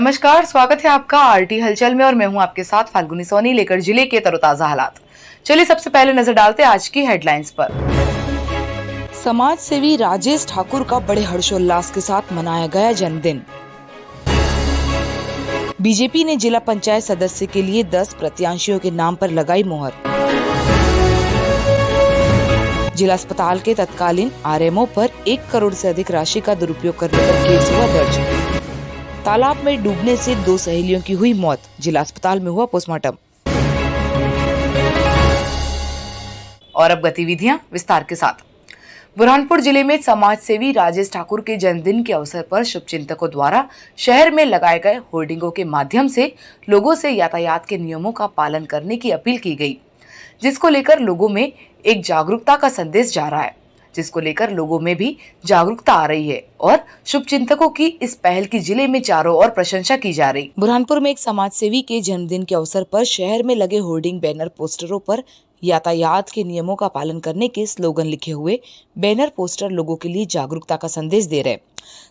नमस्कार, स्वागत है आपका आरटी हलचल में और मैं हूं आपके साथ फाल्गुनी सोनी लेकर जिले के तरोताजा हालात। चलिए सबसे पहले नजर डालते हैं आज की हेडलाइंस पर। समाज सेवी राजेश ठाकुर का बड़े हर्षोल्लास के साथ मनाया गया जन्मदिन। बीजेपी ने जिला पंचायत सदस्य के लिए 10 प्रत्याशियों के नाम पर लगाई मोहर। जिला अस्पताल के तत्कालीन आरएमओ पर 1 करोड़ से अधिक राशि का दुरुपयोग करने पर केस हुआ दर्ज। तालाब में डूबने से 2 सहेलियों की हुई मौत, जिला अस्पताल में हुआ पोस्टमार्टम। और अब गतिविधियां विस्तार के साथ। बुरहानपुर जिले में समाज सेवी राजेश ठाकुर के जन्मदिन के अवसर पर शुभचिंतकों द्वारा शहर में लगाए गए होर्डिंगों के माध्यम से लोगों से यातायात के नियमों का पालन करने की अपील की गई, जिसको लेकर लोगों में एक जागरूकता का संदेश जा रहा है, जिसको लेकर लोगों में भी जागरूकता आ रही है और शुभचिंतकों की इस पहल की जिले में चारों ओर प्रशंसा की जा रही। बुरहानपुर में एक समाज सेवी के जन्मदिन के अवसर पर शहर में लगे होर्डिंग बैनर पोस्टरों पर यातायात के नियमों का पालन करने के स्लोगन लिखे हुए बैनर पोस्टर लोगों के लिए जागरूकता का संदेश दे रहे।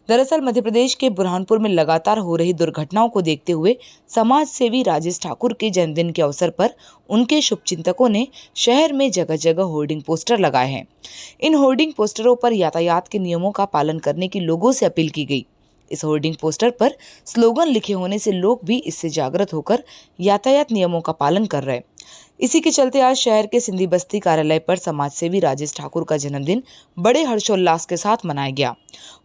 दरअसल मध्य प्रदेश के बुरहानपुर में लगातार हो रही दुर्घटनाओं को देखते हुए समाज सेवी राजेश ठाकुर के जन्मदिन के अवसर पर उनके शुभचिंतकों ने शहर में जगह जगह होर्डिंग पोस्टर लगाए हैं। इन होर्डिंग पोस्टरों पर यातायात के नियमों का पालन करने की लोगों से अपील की गई। इस होर्डिंग पोस्टर पर स्लोगन लिखे होने से लोग भी इससे जागृत होकर यातायात नियमों का पालन कर रहे हैं। इसी के चलते आज शहर के सिंधी बस्ती कार्यालय पर समाज सेवी राजेश ठाकुर का जन्मदिन बड़े हर्षोल्लास के साथ मनाया गया।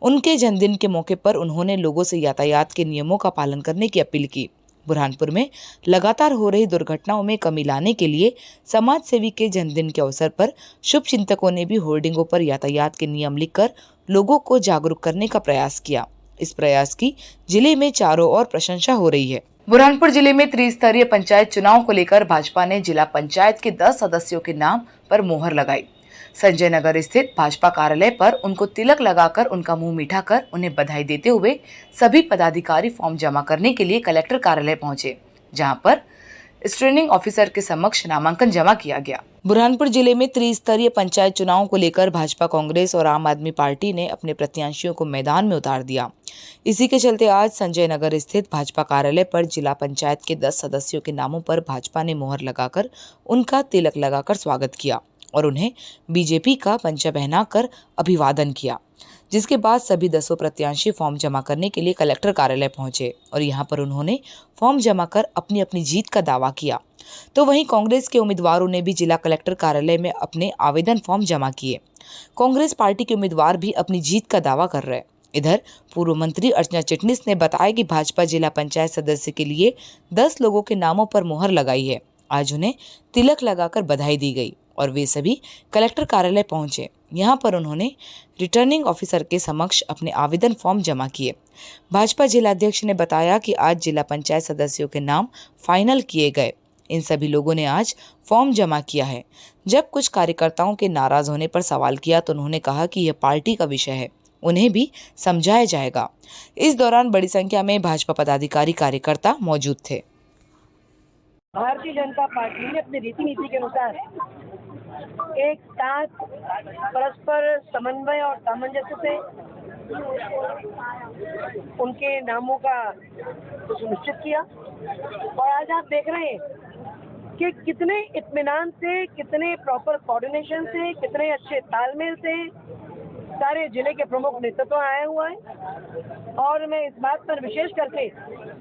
उनके जन्मदिन के मौके पर उन्होंने लोगों से यातायात के नियमों का पालन करने की अपील की। बुरहानपुर में लगातार हो रही दुर्घटनाओं में कमी लाने के लिए समाज सेवी के जन्मदिन के अवसर पर शुभचिंतकों ने भी होर्डिंगों पर यातायात के नियम लिखकर लोगों को जागरूक करने का प्रयास किया। इस प्रयास की जिले में चारों ओर प्रशंसा हो रही है। बुरहानपुर जिले में त्रिस्तरीय पंचायत चुनाव को लेकर भाजपा ने जिला पंचायत के 10 सदस्यों के नाम पर मोहर लगाई। संजय नगर स्थित भाजपा कार्यालय पर उनको तिलक लगाकर उनका मुंह मीठा कर उन्हें बधाई देते हुए सभी पदाधिकारी फॉर्म जमा करने के लिए कलेक्टर कार्यालय पहुंचे, जहां पर स्ट्रेनिंग ऑफिसर के समक्ष नामांकन जमा किया गया। बुरहानपुर जिले में त्रिस्तरीय पंचायत चुनाव को लेकर भाजपा, कांग्रेस और आम आदमी पार्टी ने अपने प्रत्याशियों को मैदान में उतार दिया। इसी के चलते आज संजय नगर स्थित भाजपा कार्यालय पर जिला पंचायत के 10 सदस्यों के नामों पर भाजपा ने मोहर लगाकर उनका तिलक लगाकर स्वागत किया और उन्हें बीजेपी का पंचा पहनाकर अभिवादन किया, जिसके बाद सभी 10 प्रत्याशी फॉर्म जमा करने के लिए कलेक्टर कार्यालय पहुंचे और यहां पर उन्होंने फॉर्म जमा कर अपनी अपनी जीत का दावा किया। तो वहीं कांग्रेस के उम्मीदवारों ने भी जिला कलेक्टर कार्यालय में अपने आवेदन फॉर्म जमा किए। कांग्रेस पार्टी के उम्मीदवार भी अपनी जीत का दावा कर रहे। इधर पूर्व मंत्री अर्चना चिटनिस ने बताया कि भाजपा जिला पंचायत सदस्य के लिए 10 लोगों के नामों पर मोहर लगाई है। आज उन्हें तिलक लगाकर बधाई दी गई और वे सभी कलेक्टर कार्यालय पहुंचे। यहां पर उन्होंने रिटर्निंग ऑफिसर के समक्ष अपने आवेदन फॉर्म जमा किए। भाजपा जिला अध्यक्ष ने बताया कि आज जिला पंचायत सदस्यों के नाम फाइनल किए गए। इन सभी लोगों ने आज फॉर्म जमा किया है। जब कुछ कार्यकर्ताओं के नाराज होने पर सवाल किया तो उन्होंने कहा कि यह पार्टी का विषय है, उन्हें भी समझाया जाएगा। इस दौरान बड़ी संख्या में भाजपा पदाधिकारी कार्यकर्ता मौजूद थे। भारतीय जनता पार्टी ने अपनी रीति नीति के अनुसार एक साथ परस्पर समन्वय और सामंजस्य से उनके नामों का सुनिश्चित किया और आज आप देख रहे हैं कि कितने इत्मीनान से, कितने प्रॉपर कोऑर्डिनेशन से, कितने अच्छे तालमेल से सारे जिले के प्रमुख नेतृत्व आया हुआ है। और मैं इस बात पर विशेष करके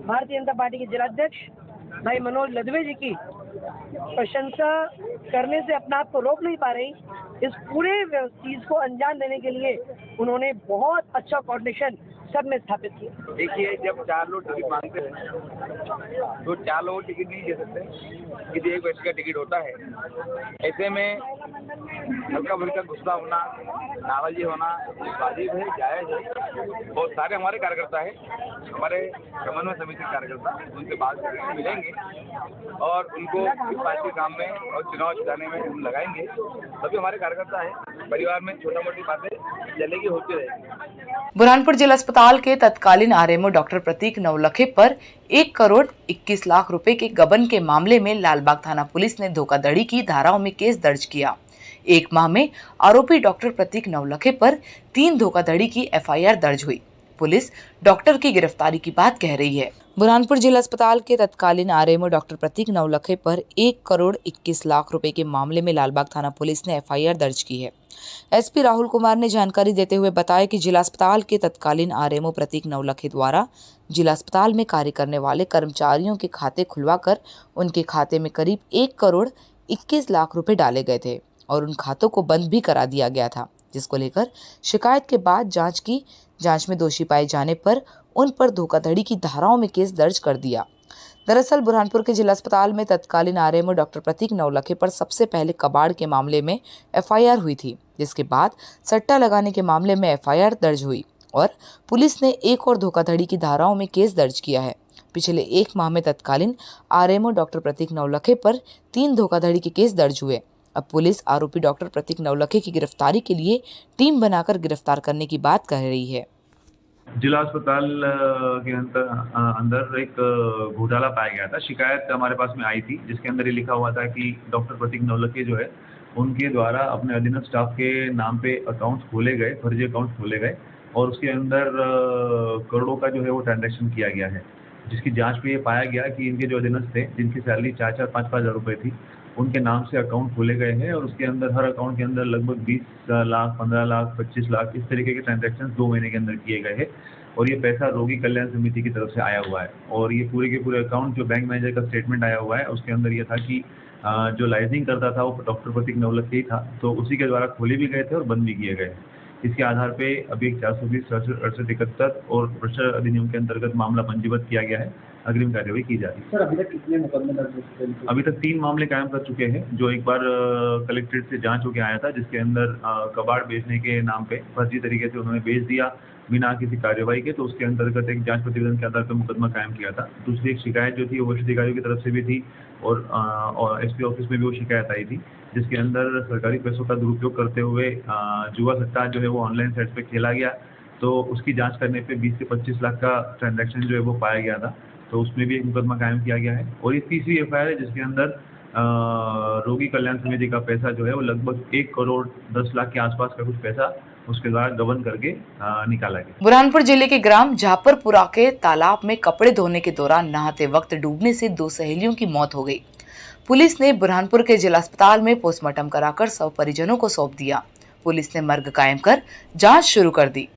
भारतीय जनता पार्टी के जिलाध्यक्ष भाई मनोज लदवे जी की प्रशंसा करने से अपने आप को रोक नहीं पा रही। इस पूरे चीज को अंजाम देने के लिए उन्होंने बहुत अच्छा कोऑर्डिनेशन सब में स्थापित किया। देखिए, जब 4 लोग टिकट मांगते हैं तो 4 लोग टिकट नहीं दे सकते, किसी एक व्यक्ति का टिकट होता है। ऐसे में हल्का फुल्का गुस्सा होना, नाराजगी होना वाजिब है, जायज है। बहुत सारे हमारे कार्यकर्ता है, हमारे समन्वय समिति कार्यकर्ता, उनसे बात करेंगे, मिलेंगे और उनको इस पार्टी के काम में और चुनाव जिताने में हम लगाएंगे। सभी हमारे कार्यकर्ता है, परिवार में छोटा मोटी बातें चलेगी, होती रहेगी। बुरहानपुर जिला अस्पताल के तत्कालीन आरएमओ डॉक्टर प्रतीक नवलखे पर 1 करोड़ 21 लाख रुपए के गबन के मामले में लालबाग थाना पुलिस ने धोखाधड़ी की धाराओं में केस दर्ज किया। 1 माह में आरोपी डॉक्टर प्रतीक नवलखे पर 3 धोखाधड़ी की एफआईआर दर्ज हुई। पुलिस डॉक्टर की गिरफ्तारी की बात कह रही है। बुरहानपुर जिला अस्पताल के तत्कालीन आरएमओ डॉक्टर प्रतीक नवलखे पर 1,21,00,000 रुपए के मामले में लालबाग थाना पुलिस ने एफआईआर दर्ज की है। एसपी राहुल कुमार ने जानकारी देते हुए बताया कि जिला अस्पताल के तत्कालीन आरएमओ प्रतीक नवलखे द्वारा जिला अस्पताल में कार्य करने वाले कर्मचारियों के खाते खुलवाकर उनके खाते में करीब 1,21,00,000 रुपए डाले गए थे और उन खातों को बंद भी करा दिया गया था, जिसको लेकर शिकायत के बाद जांच में दोषी पाए जाने पर उन पर धोखाधड़ी की धाराओं में केस दर्ज कर दिया। दरअसल बुरहानपुर के जिला अस्पताल में तत्कालीन आरएमओ डॉक्टर प्रतीक नवलखे पर सबसे पहले कबाड़ के मामले में एफआईआर हुई थी, जिसके बाद सट्टा लगाने के मामले में एफआईआर दर्ज हुई और पुलिस ने एक और धोखाधड़ी की धाराओं में केस दर्ज किया है। पिछले 1 माह में तत्कालीन आरएमओ डॉक्टर प्रतीक नवलखे पर 3 धोखाधड़ी के केस दर्ज हुए। अब पुलिस आरोपी डॉक्टर प्रतीक नवलखे की गिरफ्तारी के लिए टीम बनाकर गिरफ्तार करने की बात कह रही है। जिला अस्पताल के अंदर एक घोटाला पाया गया था। शिकायत हमारे पास में आई थी, जिसके अंदर ये लिखा हुआ था कि डॉक्टर प्रतीक नवलखे जो है उनके द्वारा अपने अधीनस्थ स्टाफ के नाम पे अकाउंट्स खोले गए, फर्जी अकाउंट्स खोले गए और उसके अंदर करोड़ों का जो है वो ट्रांजैक्शन किया गया है, जिसकी जांच में ये पाया गया कि इनके जो अधीनस्थ थे, जिनकी सैलरी 4-4, 5-5 हज़ार रुपये थी, उनके नाम से अकाउंट खोले गए हैं और उसके अंदर हर अकाउंट के अंदर लगभग 20 लाख, 15 लाख, 25 लाख इस तरीके के ट्रांजैक्शन 2 महीने के अंदर किए गए हैं और ये पैसा रोगी कल्याण समिति की तरफ से आया हुआ है। और ये पूरे के पूरे अकाउंट जो बैंक मैनेजर का स्टेटमेंट आया हुआ है उसके अंदर ये था कि जो लाइजनिंग करता था वो डॉक्टर प्रतीक नवलखे ही था, तो उसी के द्वारा खोले भी गए थे और बंद भी किए गए। इसके आधार पे अभी 420, 68, और भ्रष्टाचार अधिनियम के अंतर्गत मामला पंजीबद्ध किया गया है। अग्रिम कार्यवाही की जा रही है। सर, अभी तक कितने मुकदमे दर्ज हो चुके हैं? अभी तक 3 मामले कायम कर चुके हैं। जो एक बार कलेक्ट्रेट से जांच होकर आया था, जिसके अंदर कबाड़ बेचने के नाम पे फर्जी तरीके से उन्होंने बेच दिया बिना किसी कार्यवाही के, तो उसके अंतर्गत एक जांच प्रतिवेदन के आधार पर मुकदमा कायम किया था। दूसरी एक शिकायत जो थी वो वरिष्ठ अधिकारियों की तरफ से भी थी और एसपी ऑफिस में भी वो शिकायत आई थी, जिसके अंदर सरकारी पैसों का दुरुपयोग करते हुए जुआ सट्टा जो है वो ऑनलाइन साइट पे खेला गया, तो उसकी जांच करने पे 20 से 25 लाख का ट्रांजैक्शन जो है वो पाया गया था, तो उसमें भी एक मुकदमा कायम किया गया है। और ये तीसरी एफआईआर है, जिसके अंदर रोगी कल्याण समिति का पैसा जो है वो लगभग 1,10,00,000 के आसपास का कुछ पैसा उसके द्वारा गबन करके निकाला गया। बुरहानपुर जिले के ग्राम झापरपुरा के तालाब में कपड़े धोने के दौरान नहाते वक्त डूबने से 2 सहेलियों की मौत हो गई। पुलिस ने बुरहानपुर के जिला अस्पताल में पोस्टमार्टम कराकर शव परिजनों को सौंप दिया। पुलिस ने मर्ग कायम कर जांच शुरू कर दी।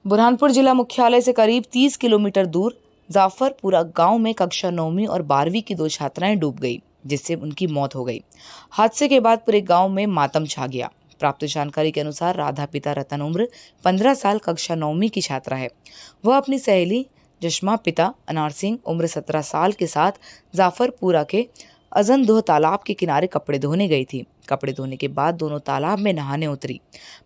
बुरहानपुर जिला मुख्यालय से करीब 30 किलोमीटर दूर जाफरपुरा गांव में कक्षा 9वीं और 12वीं की 2 छात्राएं डूब गई, जिससे उनकी मौत हो गई। हादसे के बाद पूरे गांव में मातम छा गया। प्राप्त जानकारी के अनुसार राधा पिता रतन उम्र 15 साल कक्षा 9वीं की छात्रा है। वह अपनी सहेली जश्मा पिता अनार सिंह उम्र 17 साल के साथ जाफरपुरा के अजनदोह तालाब के किनारे कपड़े धोने गई थी। कपड़े धोने के बाद दोनों तालाब में नहाने उतरी।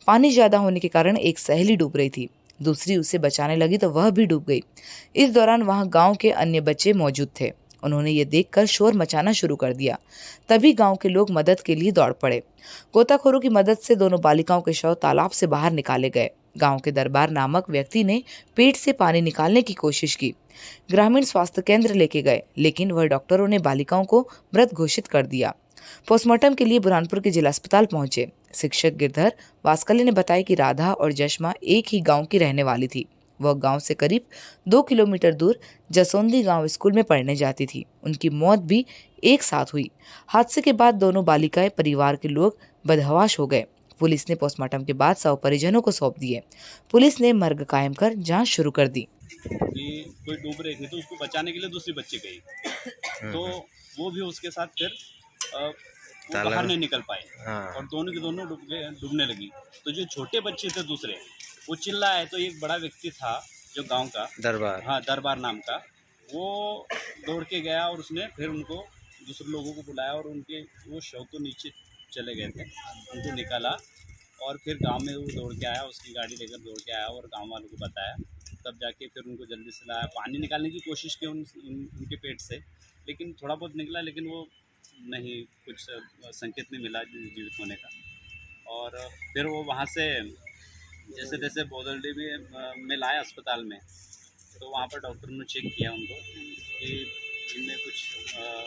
पानी ज्यादा होने के कारण एक सहेली डूब रही थी, दूसरी उसे बचाने लगी तो वह भी डूब गई। इस दौरान वहां गांव के अन्य बच्चे मौजूद थे। उन्होंने ये देखकर शोर मचाना शुरू कर दिया। तभी गांव के लोग मदद के लिए दौड़ पड़े। गोताखोरों की मदद से दोनों बालिकाओं के शव तालाब से बाहर निकाले गए। गांव के दरबार नामक व्यक्ति ने पेट से पानी निकालने की कोशिश की। ग्रामीण स्वास्थ्य केंद्र लेके गए, लेकिन वह डॉक्टरों ने बालिकाओं को मृत घोषित कर दिया। पोस्टमार्टम के लिए बुरहानपुर के जिला अस्पताल पहुंचे। शिक्षक गिरधर वास्कले ने बताया कि राधा और जश्मा एक ही गांव की रहने वाली थी। वह गांव से करीब 2 किलोमीटर दूर जसोंदी गांव स्कूल में पढ़ने जाती थी। उनकी मौत भी एक साथ हुई। हादसे के बाद दोनों बालिकाएं परिवार के लोग बदहवाश हो गए। पुलिस ने पोस्टमार्टम के बाद शव परिजनों को सौंप दिए। पुलिस ने मर्ग कायम कर जांच शुरू कर दी। कि कोई डूब रही थी तो उसको बचाने के लिए दूसरी बच्ची गई, तो वो भी उसके साथ फिर वो बाहर नहीं निकल पाए। और दोनों की दोनों डूबने लगी। तो जो छोटे बच्चे थे दूसरे, वो चिल्लाए तो एक बड़ा व्यक्ति था जो गांव का दरबार नाम का, वो दौड़ के गया और उसने फिर उनको दूसरे लोगों को बुलाया और उनके वो शव तो नीचे चले गए थे, उनको निकाला और फिर गांव में वो दौड़ के आया, उसकी गाड़ी लेकर दौड़ के आया और गांव वालों को बताया। तब जाके फिर उनको जल्दी से लाया। पानी निकालने की कोशिश की उनके पेट से, लेकिन थोड़ा बहुत निकला, लेकिन वो नहीं, कुछ संकेत नहीं मिला जीवित होने का। और फिर वो वहाँ से जैसे तैसे बोदलडी में लाया अस्पताल में, तो वहाँ पर डॉक्टर ने चेक किया उनको कि इनमें कुछ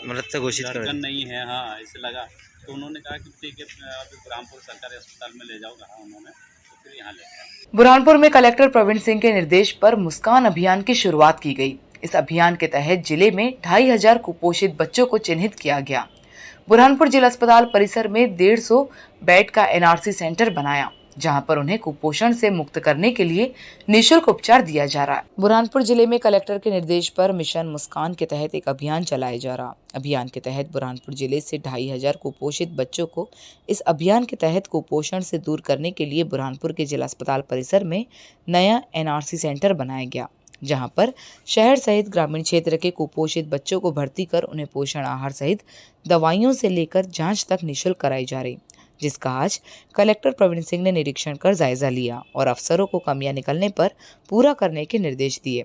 मृत घोषित धड़कन नहीं है, हाँ ऐसे लगा। तो उन्होंने कहा कि ठीक है, अभी बुरहानपुर सरकारी अस्पताल में ले जाओ। कहा उन्होंने, तो फिर यहाँ लेके आए। बुरहानपुर में कलेक्टर प्रवीण सिंह के निर्देश पर मुस्कान अभियान की शुरुआत की गई। इस अभियान के तहत जिले में 2500 कुपोषित बच्चों को चिन्हित किया गया। बुरहानपुर जिला अस्पताल परिसर में 150 बेड का एनआरसी सेंटर बनाया, जहां पर उन्हें कुपोषण से मुक्त करने के लिए निःशुल्क उपचार दिया जा रहा है। बुरहानपुर जिले में कलेक्टर के निर्देश पर मिशन मुस्कान के तहत एक अभियान चलाया जा रहा। अभियान के तहत बुरहानपुर जिले से 2500 कुपोषित बच्चों को इस अभियान के तहत कुपोषण से दूर करने के लिए बुरहानपुर के जिला अस्पताल परिसर में नया एनआरसी सेंटर बनाया गया, जहां पर शहर सहित ग्रामीण क्षेत्र के कुपोषित बच्चों को भर्ती कर उन्हें पोषण आहार सहित दवाइयों से लेकर जांच तक निःशुल्क कराई जा रही, जिसका आज कलेक्टर प्रवीण सिंह ने निरीक्षण कर जायजा लिया और अफसरों को कमियां निकलने पर पूरा करने के निर्देश दिए।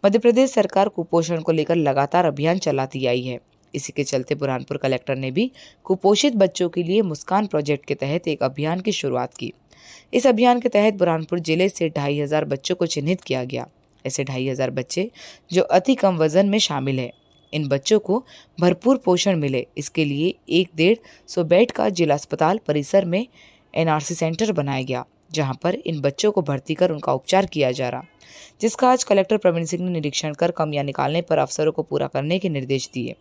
मध्य प्रदेश सरकार कुपोषण को लेकर लगातार अभियान चलाती आई है। इसी के चलते बुरहानपुर कलेक्टर ने भी कुपोषित बच्चों के लिए मुस्कान प्रोजेक्ट के तहत एक अभियान की शुरुआत की। इस अभियान के तहत बुरहानपुर जिले से 2500 बच्चों को चिन्हित किया गया। ऐसे 2500 बच्चे जो अति कम वजन में शामिल है। इन बच्चों को भरपूर पोषण मिले, इसके लिए 150 बेड का जिला अस्पताल परिसर में एनआरसी सेंटर बनाया गया, जहां पर इन बच्चों को भर्ती कर उनका उपचार किया जा रहा, जिसका आज कलेक्टर प्रवीण सिंह ने निरीक्षण कर कमियां निकालने पर अफसरों को पूरा करने के निर्देश दिए।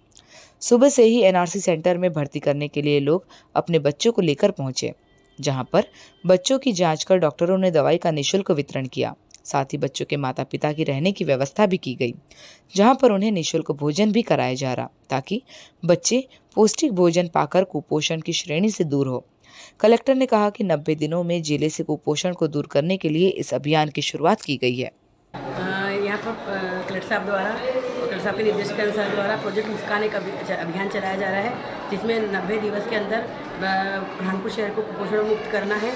सुबह से ही एनआरसी सेंटर में भर्ती करने के लिए लोग अपने बच्चों को लेकर पहुंचे, जहां पर बच्चों की जांच कर डॉक्टरों ने दवाई का निःशुल्क वितरण किया। साथ ही बच्चों के माता पिता की रहने की व्यवस्था भी की गई, जहां पर उन्हें निःशुल्क भोजन भी कराया जा रहा, ताकि बच्चे पौष्टिक भोजन पाकर कुपोषण की श्रेणी से दूर हो। कलेक्टर ने कहा कि 90 दिनों में जिले से कुपोषण को दूर करने के लिए इस अभियान की शुरुआत की गई है। यहाँ पर कलेक्टर साहब के निर्देश के अनुसार द्वारा प्रोजेक्ट मुस्कान एक अभियान चलाया जा रहा है, जिसमें 90 दिवस के अंदर बुरहानपुर शहर को कुपोषण मुक्त करना है।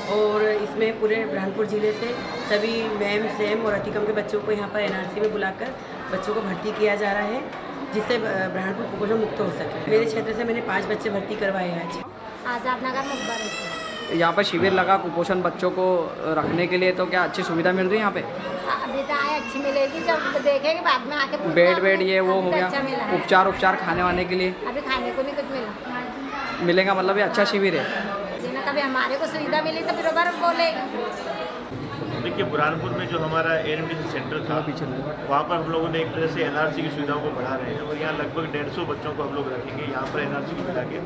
और इसमें पूरे बुरहानपुर ज़िले से सभी मैम, सेम और अतिकम के बच्चों को यहाँ पर एनआरसी में बुलाकर बच्चों को भर्ती किया जा रहा है, जिससे बुरहानपुर कुपोषण मुक्त हो सके। मेरे क्षेत्र से मैंने 5 बच्चे भर्ती करवाए हैं। आजाद नगर मुखबर है। यहाँ पर शिविर लगा कुपोषण बच्चों को रखने के लिए, तो क्या अच्छी सुविधा मिल रही है यहाँ पे? अभी तो अच्छी मिलेगी, जब देखेंगे बाद में आके। बेड ये वो हो गया, उपचार खाने वाने के लिए अभी खाने को नहीं कुछ मिलेगा, मतलब ये अच्छा शिविर है। कभी हमारे को सुविधा मिली तो फिर बोले। देखिए, बुरहानपुर में जो हमारा एएनएमसी सेंटर था, वहाँ पर हम लोगों ने एक तरह से एनआरसी की सुविधाओं को बढ़ा रहे हैं और यहाँ लगभग 150 बच्चों को हम लोग रखेंगे यहाँ पर एनआरसी को मिला के,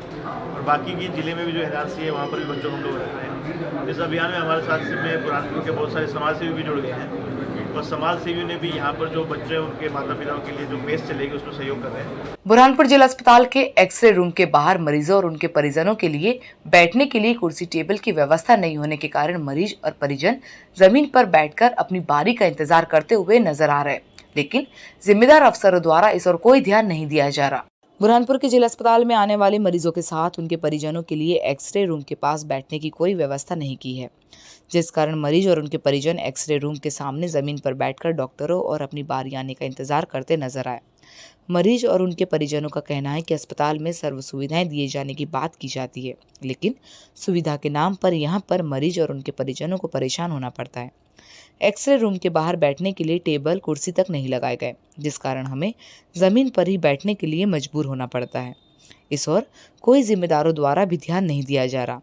और बाकी की जिले में भी जो एनआरसी है वहाँ पर भी बच्चों को हम लोग रख रहे हैं। इस अभियान में हमारे साथ में बुरहानपुर के बहुत सारे समाजसेवी भी जुड़ गए हैं और समाज सेवियों ने भी यहाँ पर जो बच्चे उनके माता पिताओं के लिए जो मेस चलेगी उसमें सहयोग कर रहे हैं। बुरहानपुर जिला अस्पताल के एक्सरे रूम के बाहर मरीजों और उनके परिजनों के लिए बैठने के लिए कुर्सी टेबल की व्यवस्था नहीं होने के कारण मरीज और परिजन जमीन पर बैठकर अपनी बारी का इंतजार करते हुए नजर आ रहे, लेकिन जिम्मेदार अफसरों द्वारा इस ओर कोई ध्यान नहीं दिया जा रहा। बुरहानपुर के जिला अस्पताल में आने वाले मरीजों के साथ उनके परिजनों के लिए एक्सरे रूम के पास बैठने की कोई व्यवस्था नहीं की है, जिस कारण मरीज और उनके परिजन एक्सरे रूम के सामने जमीन पर बैठकर डॉक्टरों और अपनी बारी आने का इंतजार करते नजर आए। मरीज और उनके परिजनों का कहना है कि अस्पताल में सर्व सुविधाएं दिए जाने की बात की जाती है, लेकिन सुविधा के नाम पर यहां पर मरीज और उनके परिजनों को परेशान होना पड़ता है। एक्सरे रूम के बाहर बैठने के लिए टेबल कुर्सी तक नहीं लगाए गए, जिस कारण हमें जमीन पर ही बैठने के लिए मजबूर होना पड़ता है। इस ओर कोई जिम्मेदारों द्वारा भी ध्यान नहीं दिया जा रहा।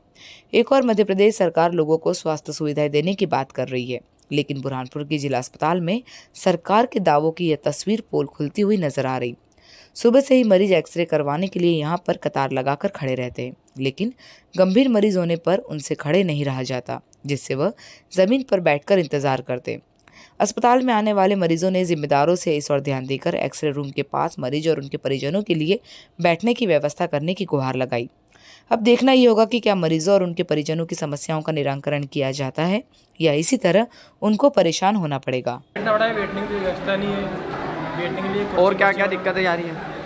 एक और मध्य प्रदेश सरकार लोगों को स्वास्थ्य सुविधाएं देने की बात कर रही है, लेकिन बुरहानपुर के जिला अस्पताल में सरकार के दावों की यह तस्वीर पोल खुलती हुई नजर आ रही। सुबह से ही मरीज एक्सरे करवाने के लिए यहाँ पर कतार लगाकर खड़े रहते हैं, लेकिन गंभीर मरीज होने पर उनसे खड़े नहीं रहा जाता, जिससे वह जमीन पर बैठकर इंतजार करते। अस्पताल में आने वाले मरीजों ने जिम्मेदारों से इस ओर ध्यान देकर एक्सरे रूम के पास मरीज और उनके परिजनों के लिए बैठने की व्यवस्था करने की गुहार लगाई। अब देखना ये होगा कि क्या मरीजों और उनके परिजनों की समस्याओं का निराकरण किया जाता है या इसी तरह उनको परेशान होना पड़ेगा। बैठने की व्यवस्था नहीं है, बैठने के लिए और क्या क्या दिक्कतें जा रही है?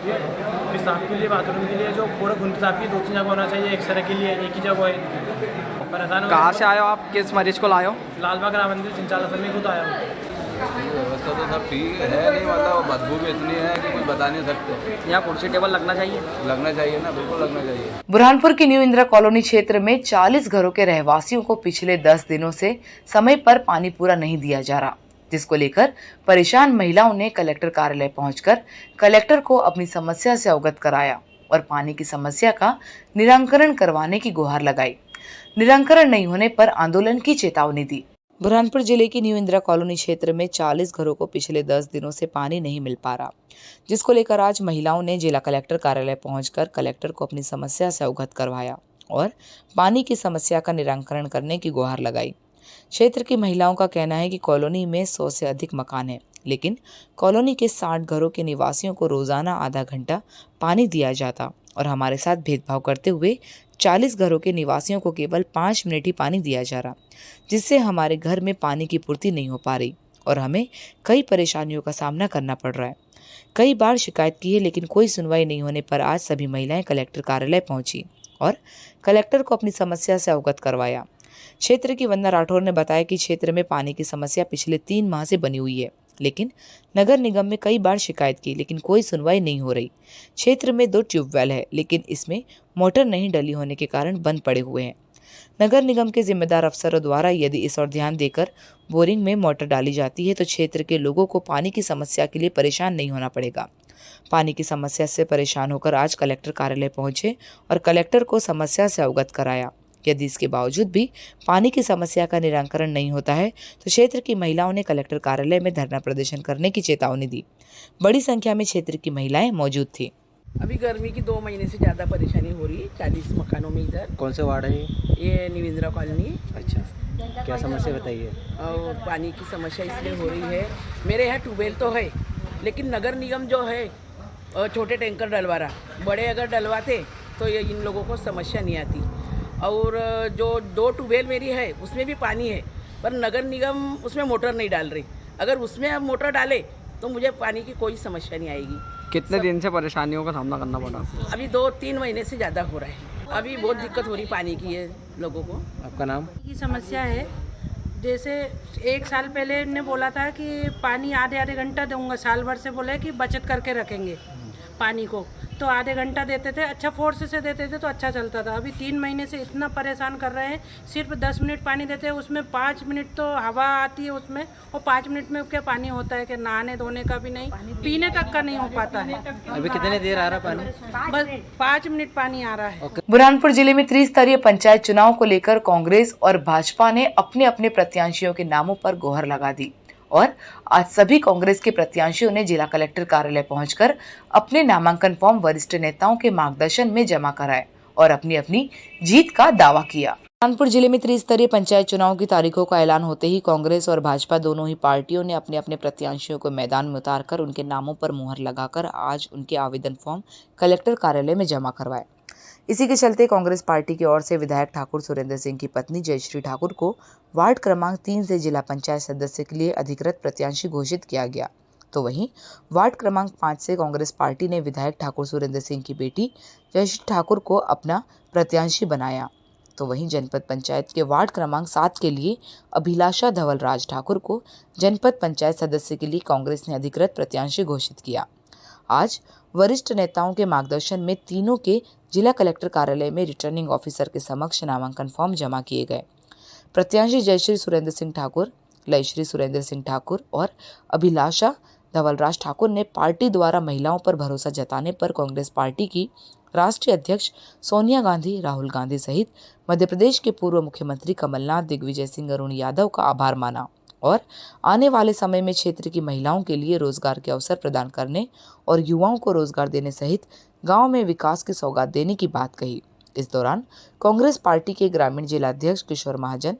पेशाब के लिए, बाथरूम के लिए जो पूरा खून पेशाब की 2-3 जगह होना चाहिए, एक्सरे के लिए एक ही जगह है। परेशान। कहाँ से आए हो आप? किस मरीज को लाए हो? लालबाग राम मंदिर चिंचाला सर में खुद आया हूँ। व्यवस्था तो सब ठीक है, नहीं मतलब बदबू भी इतनी है कि कुछ बता नहीं सकते। यहाँ कुर्सी टेबल लगना चाहिए ना, बिल्कुल लगना चाहिए। बुरहानपुर की न्यू इंदिरा कॉलोनी क्षेत्र में 40 घरों के रहवासियों को पिछले 10 दिनों से समय पर पानी पूरा नहीं दिया जा रहा, जिसको लेकर परेशान महिलाओं ने कलेक्टर कार्यालय पहुंचकर कलेक्टर को अपनी समस्या से अवगत कराया और पानी की समस्या का निराकरण करवाने की गुहार लगाई। निराकरण नहीं होने पर आंदोलन की चेतावनी दी। बुरहानपुर जिले की न्यू इंदिरा कॉलोनी क्षेत्र में 40 घरों को पिछले 10 दिनों से पानी नहीं मिल पा रहा, जिसको लेकर आज महिलाओं ने जिला कलेक्टर कार्यालय पहुंचकर कलेक्टर को अपनी समस्या से अवगत करवाया और पानी की समस्या का निराकरण करने की गुहार लगाई। क्षेत्र की महिलाओं का कहना है कि कॉलोनी में 100 से अधिक मकान हैं, लेकिन कॉलोनी के 60 घरों के निवासियों को रोजाना आधा घंटा पानी दिया जाता और हमारे साथ भेदभाव करते हुए 40 घरों के निवासियों को केवल 5 मिनट ही पानी दिया जा रहा, जिससे हमारे घर में पानी की पूर्ति नहीं हो पा रही और हमें कई परेशानियों का सामना करना पड़ रहा है। कई बार शिकायत की है, लेकिन कोई सुनवाई नहीं होने पर आज सभी महिलाएं कलेक्टर कार्यालय पहुंची और कलेक्टर को अपनी समस्या से अवगत करवाया। क्षेत्र की वंदना राठौर ने बताया कि क्षेत्र में पानी की समस्या पिछले 3 माह से बनी हुई है, लेकिन नगर निगम में कई बार शिकायत की, लेकिन कोई सुनवाई नहीं हो रही। क्षेत्र में 2 ट्यूबवेल है, लेकिन इसमें मोटर नहीं डली होने के कारण बंद पड़े हुए हैं। नगर निगम के जिम्मेदार अफसरों द्वारा यदि इस ओर ध्यान देकर बोरिंग में मोटर डाली जाती है तो क्षेत्र के लोगों को पानी की समस्या के लिए परेशान नहीं होना पड़ेगा। पानी की समस्या से परेशान होकर आज कलेक्टर कार्यालय पहुंचे और कलेक्टर को समस्या से अवगत कराया। यदि इसके बावजूद भी पानी की समस्या का निराकरण नहीं होता है तो क्षेत्र की महिलाओं ने कलेक्टर कार्यालय में धरना प्रदर्शन करने की चेतावनी दी। बड़ी संख्या में क्षेत्र की महिलाएं मौजूद थी। अभी गर्मी की 2 महीने से ज़्यादा परेशानी हो रही है 40 मकानों में। इधर कौन से वार्ड है ये न्यू इंदिरा कॉलोनी। अच्छा, क्या समस्या बताइए? और पानी की समस्या इसलिए हो रही है, मेरे यहाँ ट्यूबवेल तो है, लेकिन नगर निगम जो है छोटे टैंकर डलवा रहा, बड़े अगर डलवाते तो ये इन लोगों को समस्या नहीं आती। और जो 2 ट्यूबवेल मेरी है उसमें भी पानी है, पर नगर निगम उसमें मोटर नहीं डाल रही। अगर उसमें अब मोटर डाले तो मुझे पानी की कोई समस्या नहीं आएगी। कितने दिन से परेशानियों का सामना करना पड़ा? अभी 2-3 महीने से ज़्यादा हो रहा है। अभी बहुत दिक्कत हो रही पानी की है लोगों को। आपका नाम? की समस्या है, जैसे 1 साल पहले ने बोला था कि पानी आधे घंटा दूंगा, साल भर से बोले कि बचत करके रखेंगे पानी को, तो आधे घंटा देते थे, अच्छा फोर्स से देते थे तो अच्छा चलता था। अभी 3 महीने से इतना परेशान कर रहे हैं, सिर्फ 10 मिनट पानी देते हैं, उसमें 5 मिनट तो हवा आती है उसमें, और 5 मिनट में क्या पानी होता है कि नहाने धोने का भी नहीं, पीने तक का नहीं हो पाता है। अभी कितने देर आ रहा पानी? बस 5 मिनट पानी आ रहा है। बुरहानपुर जिले में त्रिस्तरीय पंचायत चुनाव को लेकर कांग्रेस और भाजपा ने अपने अपने प्रत्याशियों के नामों पर गुहार लगा दी और आज सभी कांग्रेस के प्रत्याशियों ने जिला कलेक्टर कार्यालय पहुंचकर अपने नामांकन फॉर्म वरिष्ठ नेताओं के मार्गदर्शन में जमा कराए और अपनी अपनी जीत का दावा किया। बुरहानपुर जिले में त्रिस्तरीय पंचायत चुनाव की तारीखों का ऐलान होते ही कांग्रेस और भाजपा दोनों ही पार्टियों ने अपने अपने प्रत्याशियों को मैदान में उतारकर उनके नामों पर मुहर लगाकर आज उनके आवेदन फॉर्म कलेक्टर कार्यालय में जमा करवाए। इसी के चलते कांग्रेस पार्टी की ओर से विधायक ठाकुर सुरेंद्र सिंह की पत्नी जयश्री ठाकुर को वार्ड क्रमांक 3 से जिला पंचायत सदस्य के लिए अधिकृत प्रत्याशी घोषित किया गया, तो वहीं वार्ड क्रमांक 5 से कांग्रेस पार्टी ने विधायक ठाकुर सुरेंद्र सिंह की बेटी जयश्री ठाकुर को अपना प्रत्याशी बनाया। तो वहीं जनपद पंचायत के वार्ड क्रमांक 7 के लिए अभिलाषा धवल राज ठाकुर को जनपद पंचायत सदस्य के लिए कांग्रेस ने अधिकृत प्रत्याशी घोषित किया। आज वरिष्ठ नेताओं के मार्गदर्शन में तीनों के जिला कलेक्टर कार्यालय में रिटर्निंग ऑफिसर के समक्ष नामांकन फॉर्म जमा किए गए। प्रत्याशी जयश्री सुरेंद्र सिंह ठाकुर, लयश्री सुरेंद्र सिंह ठाकुर और अभिलाषा धवलराज ठाकुर ने पार्टी द्वारा महिलाओं पर भरोसा जताने पर कांग्रेस पार्टी की राष्ट्रीय अध्यक्ष सोनिया गांधी, राहुल गांधी सहित मध्य प्रदेश के पूर्व मुख्यमंत्री कमलनाथ, दिग्विजय सिंह, अरुण यादव का आभार माना और आने वाले समय में क्षेत्र की महिलाओं के लिए रोजगार के अवसर प्रदान करने और युवाओं को रोजगार देने सहित गांव में विकास की सौगात देने की बात कही। इस दौरान कांग्रेस पार्टी के ग्रामीण जिला अध्यक्ष किशोर महाजन,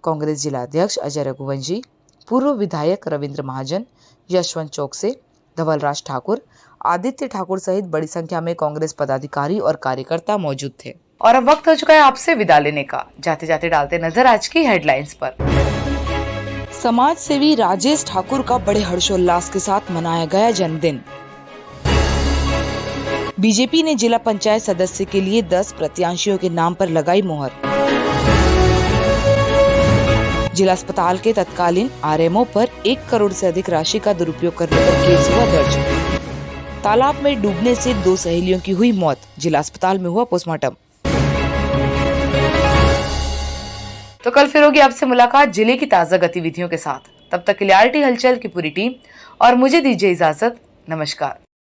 कांग्रेस जिला अध्यक्ष अजय रघुवंशी, पूर्व विधायक रविंद्र महाजन, यशवंत चौकसे, धवलराज ठाकुर, आदित्य ठाकुर सहित बड़ी संख्या में कांग्रेस पदाधिकारी और कार्यकर्ता मौजूद थे। और अब वक्त हो चुका है आपसे विदा लेने का। जाते जाते डालते नजर आज की हेडलाइंस पर। समाज सेवी राजेश ठाकुर का बड़े हर्षोल्लास के साथ मनाया गया जन्मदिन। बीजेपी ने जिला पंचायत सदस्य के लिए 10 प्रत्याशियों के नाम पर लगाई मोहर। जिला अस्पताल के तत्कालीन आरएमओ पर 1 करोड़ से अधिक राशि का दुरुपयोग करने पर केस हुआ दर्ज। तालाब में डूबने से 2 सहेलियों की हुई मौत, जिला अस्पताल में हुआ पोस्टमार्टम। तो कल फिर होगी आपसे मुलाकात जिले की ताजा गतिविधियों के साथ। तब तक के लिए आरटी हलचल की पूरी टीम और मुझे दीजिए इजाजत। नमस्कार।